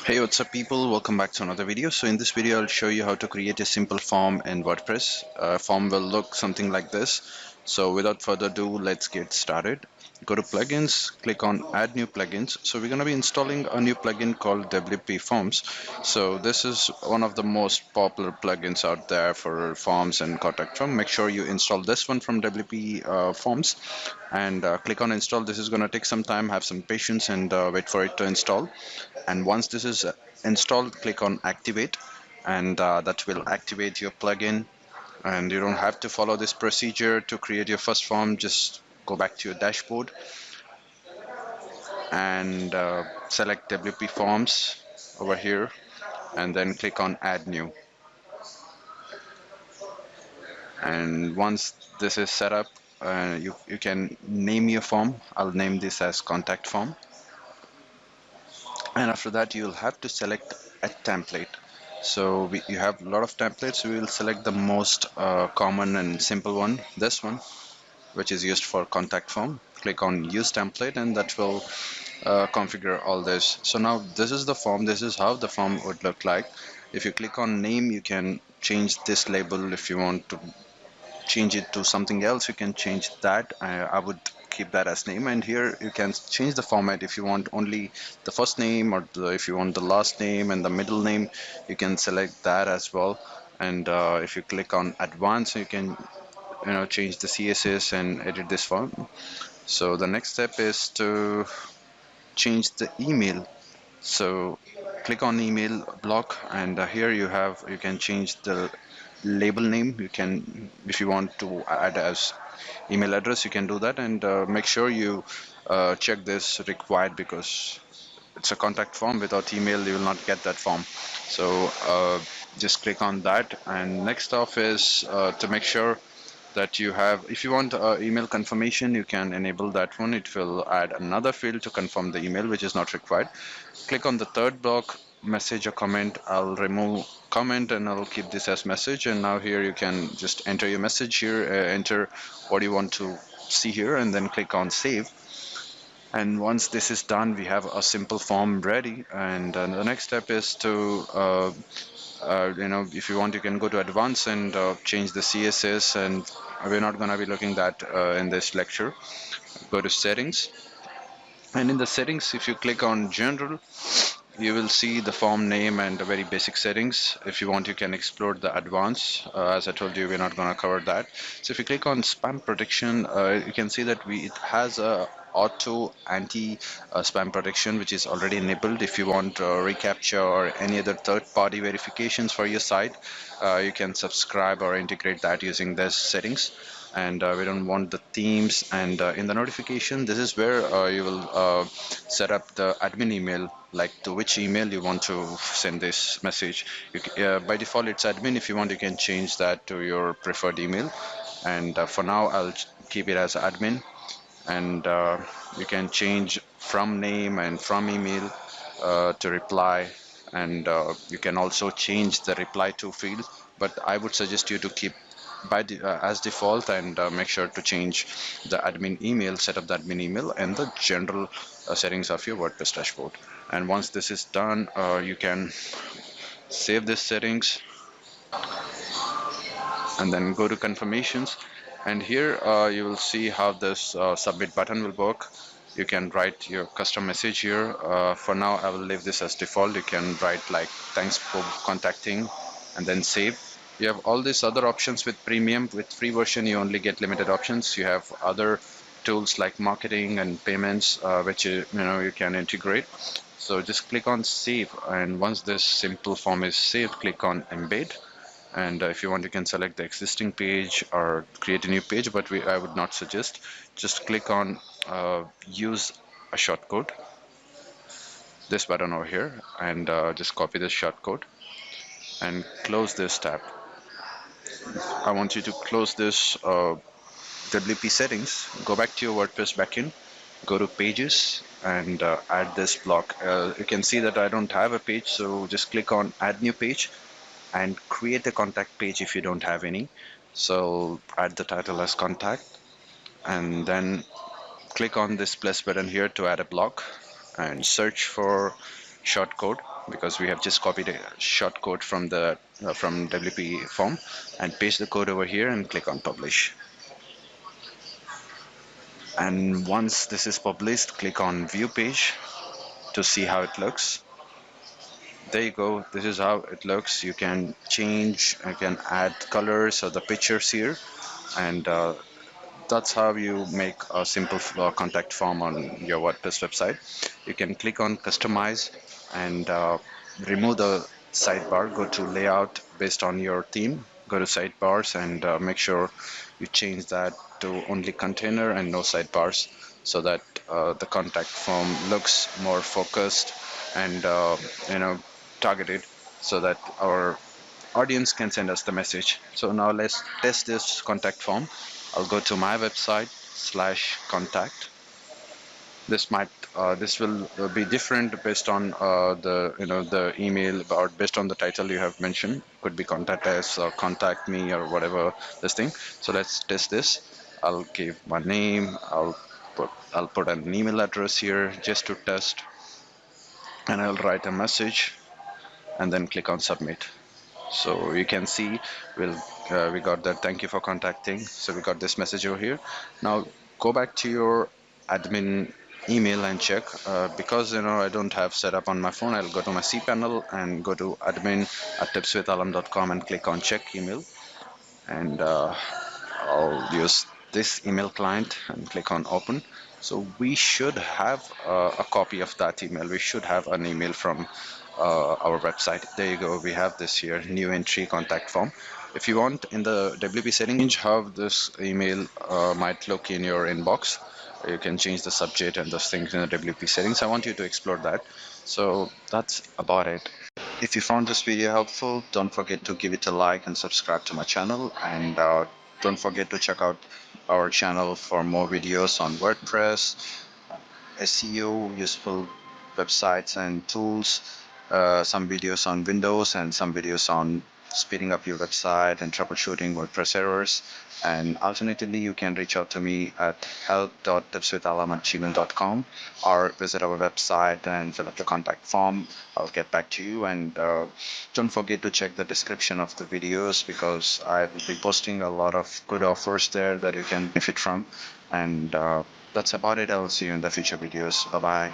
Hey, what's up people? Welcome back to another video. So in this video, I'll show you how to create a simple form in WordPress. A form will look something like this. So without further ado, let's get started. Go to plugins, click on add new plugins. So we're going to be installing a new plugin called WP Forms. So this is one of the most popular plugins out there for forms and contact form. Make sure you install this one from WP Forms and click on install. This is going to take some time. Have some patience and wait for it to install. And once this is installed, click on activate, and that will activate your plugin. And you don't have to follow this procedure to create your first form. Just go back to your dashboard and select WP Forms over here, and then click on add new. And once this is set up, you can name your form. I'll name this as contact form. And after that, you'll have to select a template. So you have a lot of templates. We will select the most common and simple one, this one, which is used for contact form. Click on use template, and that will configure all this. So now this is the form. This is how the form would look like. If you click on name, you can change this label. If you want to change it to something else, you can change that. I would keep that as name, and here you can change the format. If you want only the first name, or if you want the last name and the middle name, you can select that as well. And if you click on advanced, you can change the CSS and edit this form. So the next step is to change the email. So click on email block, and here you can change the label name. You can, if you want to add as email address, you can do that. And make sure you check this required, because it's a contact form. Without email, you will not get that form. So just click on that. And next off is to make sure that you have, if you want email confirmation, you can enable that one. It will add another field to confirm the email, which is not required. Click on the third block, message or comment. I'll remove comment and I'll keep this as message. And now here you can just enter your message here, enter what you want to see here, and then click on save. And once this is done, we have a simple form ready. And the next step is to if you want, you can go to advanced and change the CSS. And we're not going to be looking that in this lecture. Go to settings, and in the settings, if you click on general, you will see the form name and the very basic settings. If you want, you can explore the advanced. As I told you, we're not going to cover that. So if you click on spam protection, you can see that it has a auto anti spam protection, which is already enabled. If you want reCAPTCHA or any other third-party verifications for your site, you can subscribe or integrate that using these settings. And we don't want the themes. And in the notification, this is where you will set up the admin email, like to which email you want to send this message. By default, it's admin. If you want, you can change that to your preferred email. And for now, I'll keep it as admin. And you can change from name and from email to reply. And you can also change the reply to field, but I would suggest you to keep as default. And make sure to change the admin email, set up the admin email and the general settings of your WordPress dashboard. And once this is done, you can save these settings and then go to confirmations. And here you will see how this submit button will work. You can write your custom message here. For now, I will leave this as default. You can write like thanks for contacting and then save. You have all these other options with premium. With free version, you only get limited options. You have other tools like marketing and payments, which you can integrate. So just click on save, and once this simple form is saved, click on embed. And if you want, you can select the existing page or create a new page, but I would not suggest. Just click on use a shortcode, this button over here, and just copy this shortcode and close this tab. I want you to close this WP settings, go back to your WordPress backend, go to pages, and add this block. You can see that I don't have a page, so just click on add new page and create a contact page if you don't have any. So add the title as contact, and then click on this plus button here to add a block and search for shortcode. because we have just copied a short code from the from WP form, and paste the code over here and click on publish. And once this is published, click on view page to see how it looks. There you go. This is how it looks. You can change, you can add colors or the pictures here, and that's how you make a simple contact form on your WordPress website. You can click on customize and remove the sidebar. Go to layout based on your theme. Go to sidebars and make sure you change that to only container and no sidebars, so that the contact form looks more focused and you know targeted, so that our audience can send us the message. So now let's test this contact form. I'll go to my website /contact. This will be different based on the email, or based on the title you have mentioned. Could be contact us or contact me or whatever this thing. So let's test this. I'll give my name. I'll put an email address here just to test, and I'll write a message and then click on submit. So you can see we got that thank you for contacting. So we got this message over here. Now go back to your admin email and check, because I don't have set up on my phone. I'll go to my cPanel and go to admin@tipswithalam.com and click on check email, and I'll use this email client and click on open. So we should have a copy of that email. We should have an email from our website. There you go. We have this here, new entry contact form. If you want, in the WP settings, change how this email might look in your inbox. You can change the subject and those things in the WP settings. I want you to explore that. So that's about it. If you found this video helpful, don't forget to give it a like and subscribe to my channel. And don't forget to check out our channel for more videos on WordPress, SEO, useful websites and tools, some videos on Windows, and some videos on speeding up your website and troubleshooting WordPress errors. And alternatively, you can reach out to me at help.tipswithalam@gmail.com, or visit our website and fill up the contact form. I'll get back to you. And don't forget to check the description of the videos, because I will be posting a lot of good offers there that you can benefit from. And that's about it. I will see you in the future videos. Bye bye.